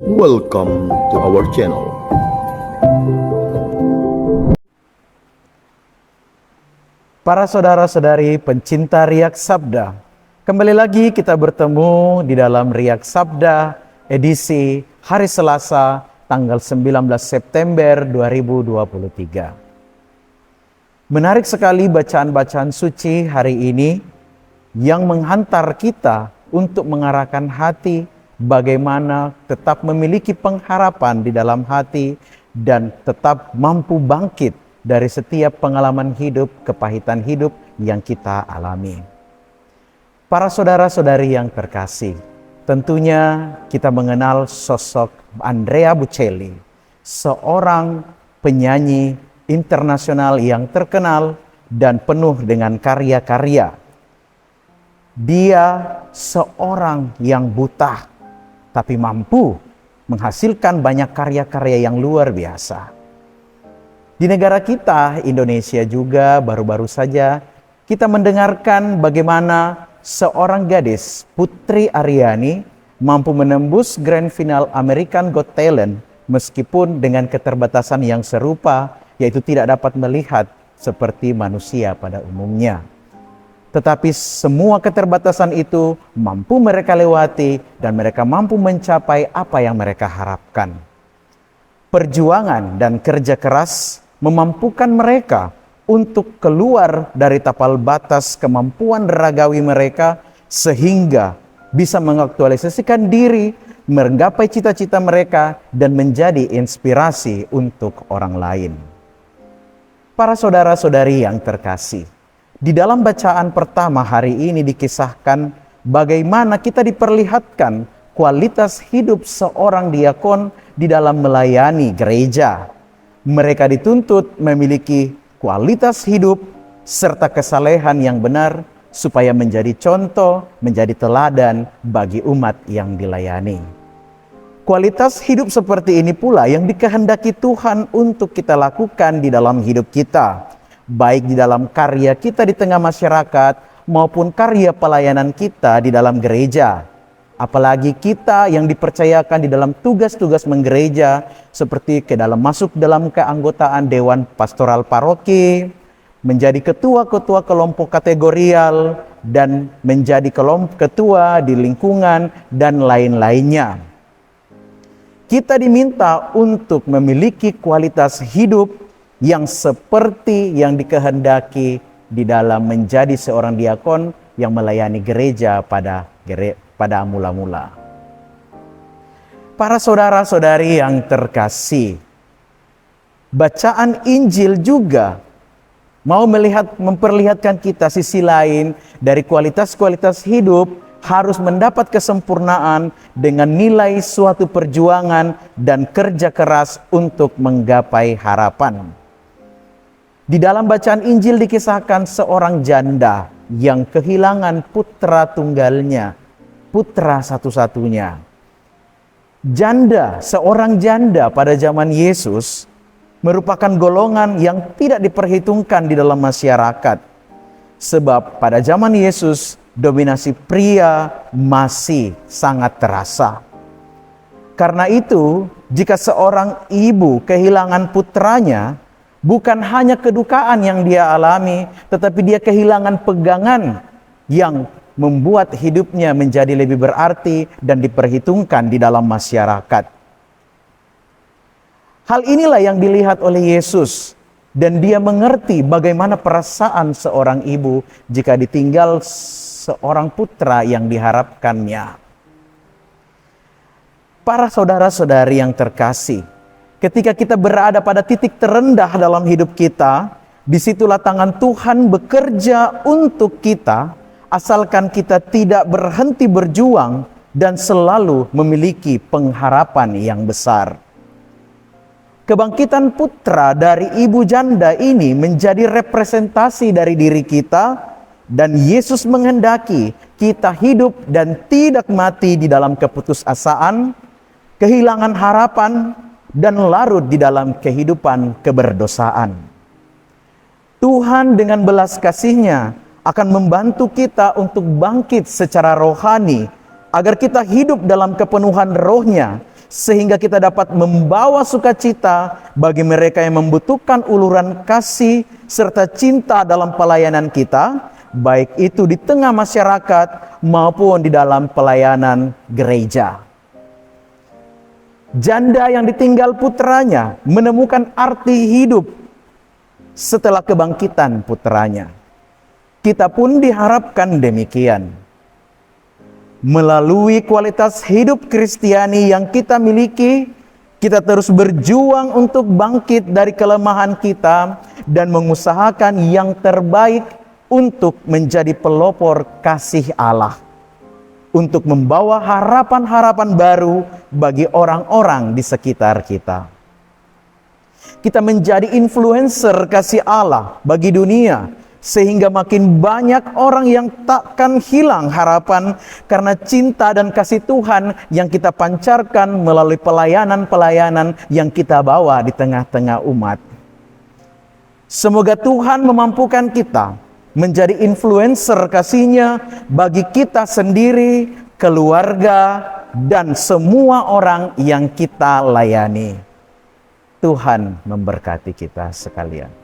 Welcome to our channel. Para saudara-saudari pencinta Riak Sabda, kembali lagi kita bertemu di dalam Riak Sabda edisi hari Selasa tanggal 19 September 2023. Menarik sekali bacaan-bacaan suci hari ini yang menghantar kita untuk mengarahkan hati bagaimana tetap memiliki pengharapan di dalam hati dan tetap mampu bangkit dari setiap pengalaman hidup, kepahitan hidup yang kita alami. Para saudara-saudari yang terkasih, tentunya kita mengenal sosok Andrea Bocelli, seorang penyanyi internasional yang terkenal dan penuh dengan karya-karya. Dia seorang yang buta, tapi mampu menghasilkan banyak karya-karya yang luar biasa. Di negara kita, Indonesia juga, baru-baru saja kita mendengarkan bagaimana seorang gadis, Putri Aryani, mampu menembus grand final American Got Talent meskipun dengan keterbatasan yang serupa, yaitu tidak dapat melihat seperti manusia pada umumnya. Tetapi semua keterbatasan itu mampu mereka lewati dan mereka mampu mencapai apa yang mereka harapkan. Perjuangan dan kerja keras memampukan mereka untuk keluar dari tapal batas kemampuan ragawi mereka sehingga bisa mengaktualisasikan diri, menggapai cita-cita mereka dan menjadi inspirasi untuk orang lain. Para saudara-saudari yang terkasih, di dalam bacaan pertama hari ini dikisahkan bagaimana kita diperlihatkan kualitas hidup seorang diakon di dalam melayani gereja. Mereka dituntut memiliki kualitas hidup serta kesalehan yang benar supaya menjadi contoh, menjadi teladan bagi umat yang dilayani. Kualitas hidup seperti ini pula yang dikehendaki Tuhan untuk kita lakukan di dalam hidup kita, baik di dalam karya kita di tengah masyarakat maupun karya pelayanan kita di dalam gereja. Apalagi kita yang dipercayakan di dalam tugas-tugas menggereja seperti masuk dalam keanggotaan Dewan Pastoral Paroki, menjadi ketua-ketua kelompok kategorial, dan menjadi ketua di lingkungan dan lain-lainnya. Kita diminta untuk memiliki kualitas hidup yang seperti yang dikehendaki di dalam menjadi seorang diakon yang melayani gereja pada mula-mula. Para saudara-saudari yang terkasih, bacaan Injil juga mau memperlihatkan kita sisi lain dari kualitas-kualitas hidup harus mendapat kesempurnaan dengan nilai suatu perjuangan dan kerja keras untuk menggapai harapan. Di dalam bacaan Injil dikisahkan seorang janda yang kehilangan putra tunggalnya, putra satu-satunya. Seorang janda pada zaman Yesus merupakan golongan yang tidak diperhitungkan di dalam masyarakat. Sebab pada zaman Yesus, dominasi pria masih sangat terasa. Karena itu, jika seorang ibu kehilangan putranya, bukan hanya kedukaan yang dia alami, tetapi dia kehilangan pegangan yang membuat hidupnya menjadi lebih berarti dan diperhitungkan di dalam masyarakat. Hal inilah yang dilihat oleh Yesus, dan dia mengerti bagaimana perasaan seorang ibu jika ditinggal seorang putra yang diharapkannya. Para saudara-saudari yang terkasih, ketika kita berada pada titik terendah dalam hidup kita, disitulah tangan Tuhan bekerja untuk kita, asalkan kita tidak berhenti berjuang dan selalu memiliki pengharapan yang besar. Kebangkitan putra dari ibu janda ini menjadi representasi dari diri kita, dan Yesus menghendaki kita hidup dan tidak mati di dalam keputusasaan, kehilangan harapan, dan larut di dalam kehidupan keberdosaan. Tuhan dengan belas kasih-Nya akan membantu kita untuk bangkit secara rohani, agar kita hidup dalam kepenuhan roh-Nya, sehingga kita dapat membawa sukacita bagi mereka yang membutuhkan uluran kasih serta cinta dalam pelayanan kita, baik itu di tengah masyarakat maupun di dalam pelayanan gereja. Janda yang ditinggal putranya menemukan arti hidup setelah kebangkitan putranya. Kita pun diharapkan demikian. Melalui kualitas hidup Kristiani yang kita miliki, kita terus berjuang untuk bangkit dari kelemahan kita dan mengusahakan yang terbaik untuk menjadi pelopor kasih Allah, untuk membawa harapan-harapan baru bagi orang-orang di sekitar kita. Kita menjadi influencer kasih Allah bagi dunia, sehingga makin banyak orang yang takkan hilang harapan karena cinta dan kasih Tuhan yang kita pancarkan melalui pelayanan-pelayanan yang kita bawa di tengah-tengah umat. Semoga Tuhan memampukan kita menjadi influencer kasih-Nya bagi kita sendiri, keluarga, dan semua orang yang kita layani. Tuhan memberkati kita sekalian.